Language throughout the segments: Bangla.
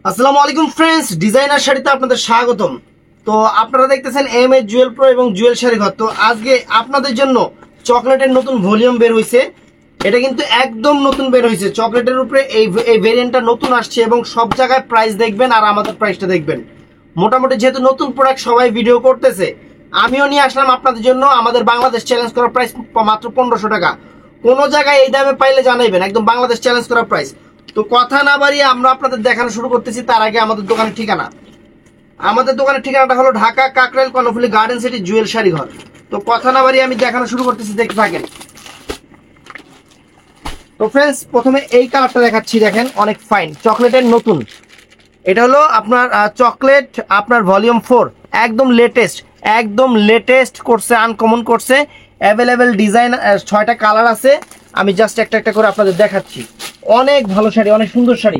আসসালামু আলাইকুম ফ্রেন্ডস, ডিজাইনার শাড়িতে আপনাদের স্বাগতম। তো আপনারা দেখতেছেন এম এ জুয়েল প্রো এবং জুয়েল শাড়ি ঘর। তো আজকে আপনাদের জন্য চকলেটের নতুন ভলিউম বের হয়েছে। এটা কিন্তু একদম নতুন বের হয়েছে। চকলেটের উপরে এই ভেরিয়েন্টটা নতুন আসছে এবং সব জায়গায় প্রাইস দেখবেন আর আমাদের প্রাইসটা দেখবেন। মোটামুটি যেহেতু নতুন প্রোডাক্ট সবাই ভিডিও করতেছে, আমিও নিয়ে আসলাম আপনাদের জন্য। আমাদের বাংলাদেশ চ্যালেঞ্জ করা প্রাইস মাত্র 1500 টাকা। কোনো জায়গায় এই দামে পাইলে জানাইবেন, একদম বাংলাদেশ চ্যালেঞ্জ করা প্রাইস। তো কথা না বাড়িয়ে আমরা আপনাদের দেখানো শুরু করতেছি। তার আগে আমাদের দোকানের ঠিকানা। আমাদের দোকানের ঠিকানাটা হলো ঢাকা কাকরাইল কর্ণফুলী গার্ডেন সিটি জুয়েল শাড়ি ঘর। তো কথা না বাড়িয়ে আমি দেখানো শুরু করতেছি, দেখতে থাকেন। তো ফ্রেন্ডস, প্রথমে এই কালারটা দেখাচ্ছি, দেখেন অনেক ফাইন, চকলেটের নতুন। এটা হলো আপনার চকলেট, আপনার ভলিউম 4, একদম লেটেস্ট করছে, আনকমন করছে। অ্যাভেলেবেল ডিজাইন, 6টা কালার আছে। আমি জাস্ট একটা একটা করে আপনাদের দেখাচ্ছি। অনেক ভালো শাড়ি, অনেক সুন্দর শাড়ি।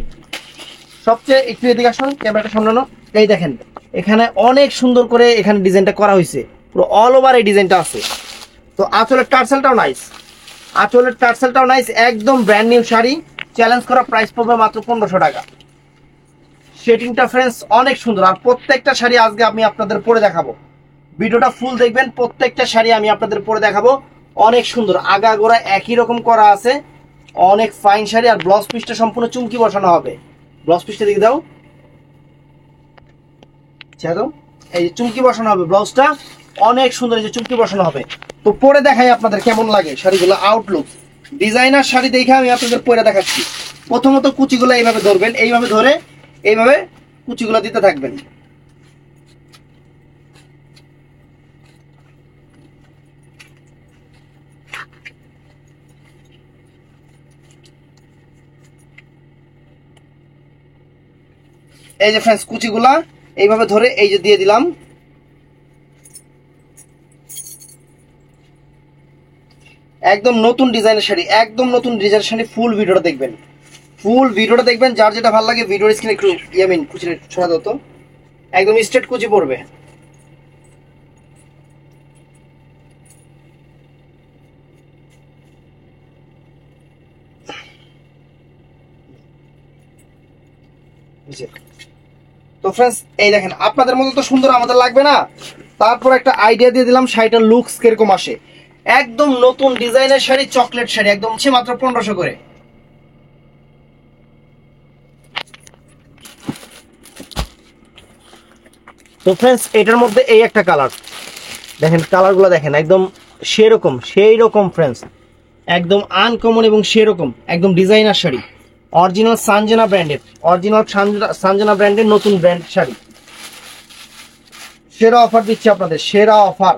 সবচেয়ে একটু এদিকে আসুন, ক্যামেরাটা সামলানো। এই দেখেন, এখানে অনেক সুন্দর করে এখানে ডিজাইনটা করা হয়েছে, পুরো অল ওভার এই ডিজাইনটা আছে। তো আঁচলের টার্সেলটাও নাইস, একদম ব্র্যান্ড নিউ শাড়ি। চ্যালেঞ্জ করা প্রাইস পড়বে মাত্র 1500 টাকা। শেডিংটা ফ্রেন্ডস অনেক সুন্দর, আর প্রত্যেকটা শাড়ি আজকে আমি আপনাদের পরে দেখাবো। ভিডিওটা ফুল দেখবেন, প্রত্যেকটা শাড়ি আমি আপনাদের পরে দেখাবো। অনেক সুন্দর, আগা গোড়া একই রকম করা আছে, অনেক ফাইন শাড়ি। আর ব্লাউজ পিসটা সম্পূর্ণ চুমকি বসানো হবে। ব্লাউজ পিসটা দিকে দাও, এই যে চুমকি বসানো হবে ব্লাউজটা, অনেক সুন্দর, এই যে চুমকি বসানো হবে। তো পরে দেখাই আপনাদের কেমন লাগে শাড়িগুলো। আউটলুক ডিজাইনার শাড়ি দেখে আমি আপনাদের পরে দেখাচ্ছি। প্রথমত কুচিগুলো এইভাবে ধরবেন, এইভাবে ধরে এইভাবে কুচিগুলো দিতে থাকবেন। এই যে ফ্রেন্ডস, কুচিগুলা এইভাবে ধরে এই যে দিয়ে দিলাম। একদম নতুন ডিজাইনের শাড়ি, একদম নতুন ডিজাইনের শাড়ি। ফুল ভিডিওটা দেখবেন, যার যেটা ভালো লাগে ভিডিওর স্ক্রিনে একটু কুচিটা ছড়া দাও তো। একদম স্ট্রেট কুচি পড়বে। তো ফ্রেন্ডস, এই দেখেন, আপনাদের মতো তো সুন্দর আমাদের লাগবে না। তারপর একটা আইডিয়া দিয়ে দিলাম শাড়িটার লুকস কিরকম আসে। একদম নতুন ডিজাইনের শাড়ি, চকলেট শাড়ি, একদম মাত্র 1500 করে। তো ফ্রেন্ডস, এটার মধ্যে এই একটা কালার দেখেন, কালারগুলো দেখেন, একদম সেই রকম ফ্রেন্ডস, একদম আনকমন এবং সেরকম একদম ডিজাইনার শাড়ি। অরিজিনাল সানজানা ব্র্যান্ডের নতুন ব্র্যান্ড শাড়ি। সেরা অফার দিচ্ছি আপনাদের, সেরা অফার।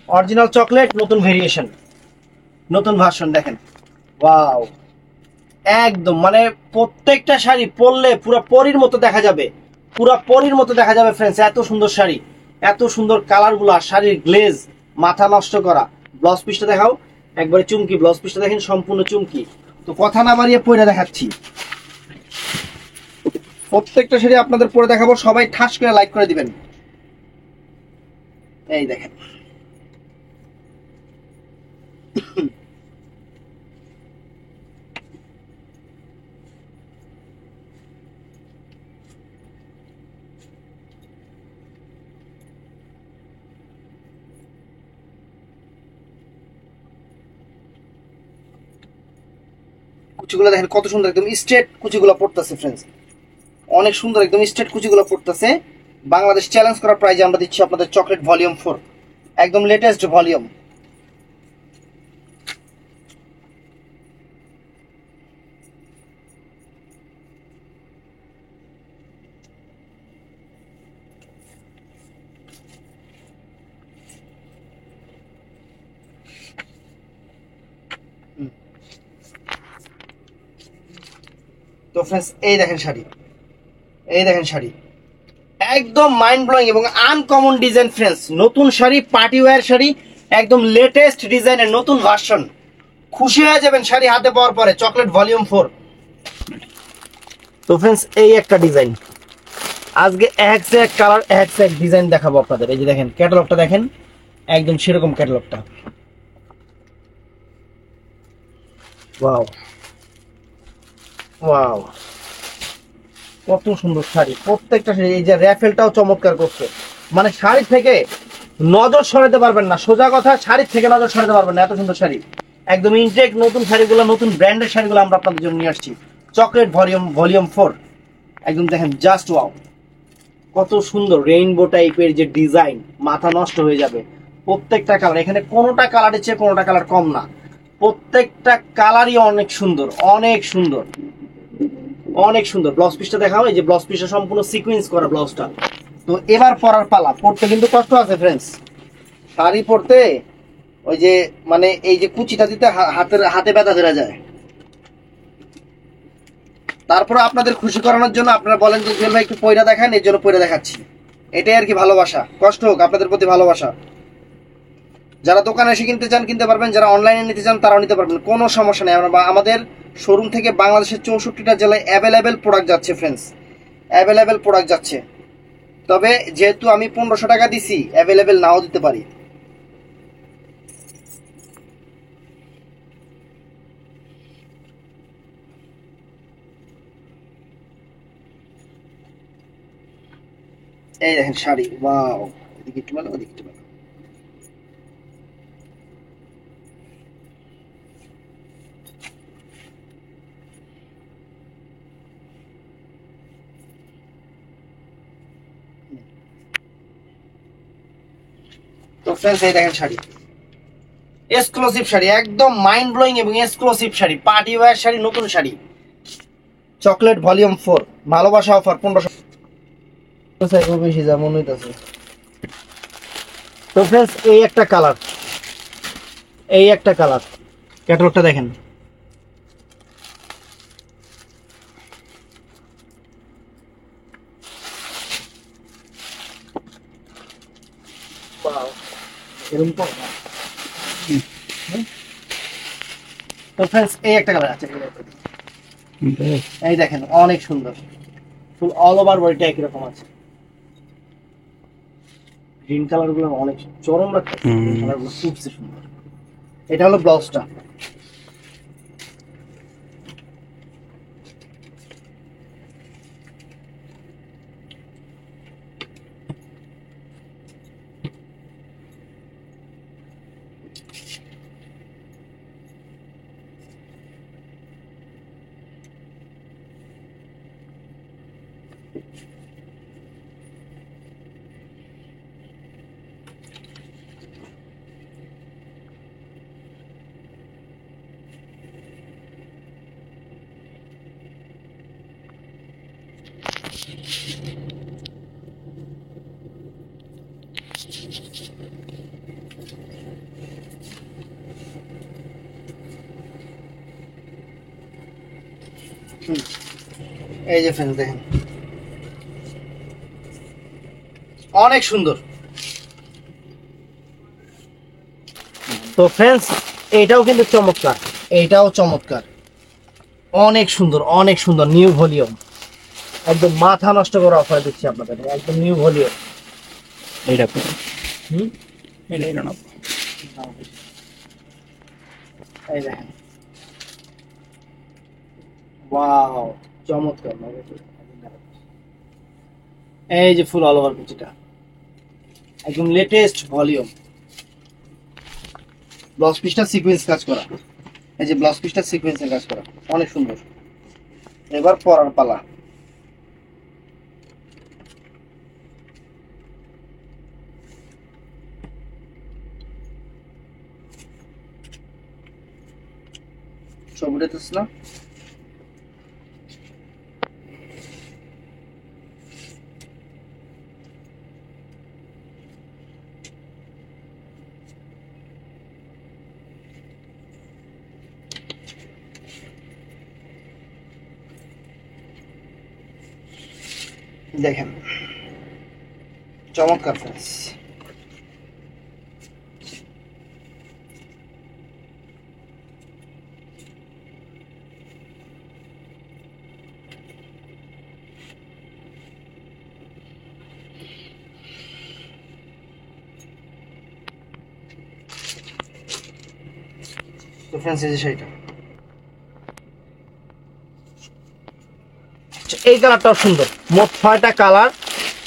অরিজিনাল চকলেট, নতুন ভেরিয়েশন, নতুন ভার্সন। দেখেন, ওয়াও, একদম মানে প্রত্যেকটা শাড়ি পরলে পুরো পরীর মতো দেখা যাবে, ফ্রেন্ডস। এত সুন্দর শাড়ি, এত সুন্দর কালারগুলো, শাড়ির গ্লেজ মাথা নষ্ট করা। ব্লাউজ পিসটা দেখাও, একবারে চুমকি ব্লাউজ পিসটা দেখেন, সম্পূর্ণ চুমকি। তো কথা না বাড়িয়ে পরে দেখাচ্ছি। প্রত্যেকটা শাড়ি আপনাদের পরে দেখাবো, সবাই ঠাস করে লাইক করে দিবেন। এই দেখেন, কুচিগুলো দেখেন কত সুন্দর, একদম স্ট্রেট কুচিগুলো পড়তেছে ফ্রেন্ডস, অনেক সুন্দর, একদম স্ট্রেট কুচিগুলো পড়তেছে। বাংলাদেশ চ্যালেঞ্জ করা প্রাইজে আমরা দিচ্ছি আপনাদের চকলেট ভলিউম 4, একদম লেটেস্ট ভলিউম। তো ফ্রেন্ডস, এই দেখেন শাড়ি, একদম মাইন্ড ব্লোয়িং এবং আনকমন ডিজাইন ফ্রেন্ডস। নতুন শাড়ি, পার্টি ওয়্যার শাড়ি, একদম লেটেস্ট ডিজাইনের নতুন ভার্সন। খুশি হয়ে যাবেন শাড়ি হাতে পাওয়ার পরে। Chocolate volume 4। তো ফ্রেন্ডস, এই একটা ডিজাইন, আজকে এক কালার এক ডিজাইন দেখাবো আপনাদের। এই যে দেখেন, ক্যাটালগটা দেখেন, একদম সেরকম ক্যাটালগটা। ওয়াও, ওয়াও, কত সুন্দর শাড়ি, প্রত্যেকটা শাড়ি। এই যে র্যাফেলটাও চমৎকার করছে, মানে শাড়ি থেকে নজর সরাতে পারবেন না, সোজা কথা, শাড়ি থেকে নজর সরাতে পারবেন না, এত সুন্দর শাড়ি। একদম ইনটেক নতুন শাড়িগুলো, নতুন ব্র্যান্ডের শাড়িগুলো আমরা আপনাদের জন্য নিয়ে আসছি। চকলেট ভলিউম 4, একদম দেখেন জাস্ট ওয়াও, কত সুন্দর রেইনবো টাইপের যে ডিজাইন, মাথা নষ্ট হয়ে যাবে। প্রত্যেকটা কালার, এখানে কোনোটা কালারের চেয়ে কোনোটা কালার কম না, প্রত্যেকটা কালারই অনেক সুন্দর, অনেক সুন্দর, অনেক সুন্দর। ব্লাউজ পিসটা দেখাও, এই যে ব্লাউজ পিসটা সম্পূর্ণ সিকোয়েন্স করা ব্লাউজটা। তো এবার পরার পালা, পড়তে কিন্তু কষ্ট আছে ফ্রেন্ডস, শাড়ি পরতে ওই যে মানে এই যে কুচিটা দিতে হাতে ব্যথা ধরে যায়। তারপর আপনাদের খুশি করানোর জন্য আপনারা বলেন যে জুয়েল ভাই একটু পয়রা দেখান, এর জন্য পয়রা দেখাচ্ছি। এটাই আর কি ভালোবাসা, কষ্ট হোক আপনাদের প্রতি ভালোবাসা। যারা দোকানে এসে কিনতে চান কিনতে পারবেন, যারা অনলাইনে নিতে চান তারাও নিতে পারবেন, কোনো সমস্যা নেই। আমরা আমাদের শোরুম থেকে বাংলাদেশের 64টা জেলায় অ্যাভেলেবেল প্রোডাক্ট যাচ্ছে ফ্রেন্ডস, অ্যাভেলেবেল প্রোডাক্ট যাচ্ছে। তবে যেহেতু আমি 1500 টাকা দিছি, অ্যাভেলেবেল নাও দিতে পারি। এই দেখেন শাড়ি, ওয়াও, এদিকে একটু ভালো, ওদিকে একটু ভালো। তো ফ্রেন্ডস এই দেখেন শাড়ি, এক্সক্লুসিভ শাড়ি, একদম মাইন্ড ব্লোয়িং এবং exclusive sari, party wear sari, নতুন শাড়ি, চকলেট ভলিউম 4, ভালোবাসা অফার 1500 বেশি যেমন হইতাছে। তো ফ্রেন্ডস এই একটা কালার, এই একটা কালার, ক্যাটালগটা দেখেন। Wow, এরকম তো না। তো ফ্রেন্ডস এই একটা কালার আছে, এই দেখেন অনেক সুন্দর, ফুল অল ওভার বডিটা একই রকম আছে। গ্রিন কালার গুলো অনেক চরম লাগছে, কালার গুলো খুব সুন্দর। এটা হলো ব্লাউজটা। এই যে ফ্রেন্ডস দেখেন, অনেক সুন্দর। তো ফ্রেন্ডস এইটাও কিন্তু চমৎকার, এইটাও চমৎকার, অনেক সুন্দর, অনেক সুন্দর, নিউ ভলিউম, একদম মাথা নষ্ট করে অফার দিচ্ছি আপনাদের, একদম নিউ ভলিউম। এইটা এটা না এই দেখেন, ওয়াও, চমৎকার। এই যে ফুল অল ওভার কুচিটা, একদম লেটেস্ট ভলিউম। ব্লাউজ পিসটা সিকোয়েন্স কাজ করা, এই যে ব্লাউজ পিসটা সিকোয়েন্সের কাজ করা, অনেক সুন্দর। এবার পরার পালা। ছবিটা তো না, দেখেন চমৎকার ফ্রেন্ডস। তো ফ্রেন্ডস এই যে শাড়িটা, এই কালারটাও সুন্দর। মোট 6টা কালার,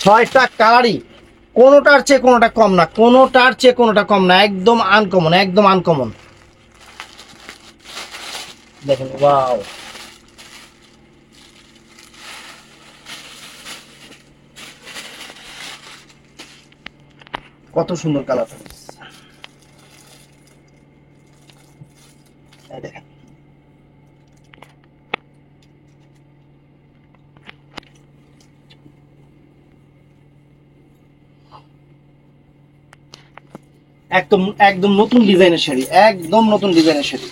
6টা কালারই কোনোটার চেয়ে কোনোটা কম না, কোনোটার চেয়ে কোনোটা কম না, একদম আনকমন, একদম আনকমন। দেখেন ওয়াও, কত সুন্দর কালার। দেখেন একদম একদম নতুন ডিজাইনের শাড়ি, একদম নতুন ডিজাইনের শাড়ি।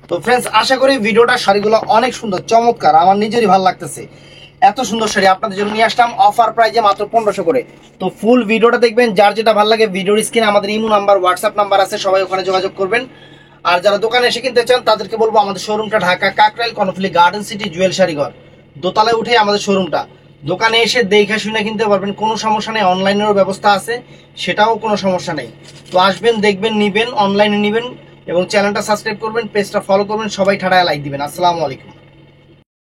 তো ফ্রেন্ডস, আশা করি ভিডিওটা শাড়িগুলো অনেক সুন্দর, চমৎকার, আমার নিজেরই ভালো লাগতেছে। এত সুন্দর শাড়ি আপনাদের জন্য নিয়ে আসলাম অফার প্রাইজে মাত্র 1500 করে। তো ফুল ভিডিওটা দেখবেন, যার যেটা ভালো লাগে ভিডিওর স্ক্রিনে আমাদের ইমো নাম্বার, হোয়াটসঅ্যাপ নাম্বার আছে, সবাই ওখানে যোগাযোগ করবেন। আর যারা দোকানে এসে কিনতে চান তাদেরকে বলবো আমাদের শোরুমটা ঢাকা কাকরাইল কর্ণফুলী গার্ডেন সিটি জুয়েল শাড়িঘর, দোতলায় উঠে আমাদের শোরুমটা। দোকানে এসে দেখে শুনে কিনতে পারবেন, কোনো সমস্যা নেই, অনলাইনেরও ব্যবস্থা আছে, সেটাও কোনো সমস্যা নেই। তো আসবেন, দেখবেন, নিবেন, অনলাইনে নিবেন এবং চ্যানেলটা সাবস্ক্রাইব করবেন, পেজটা ফলো করবেন, সবাই ঠাড়ায় লাইক দিবেন। আসসালামু আলাইকুম।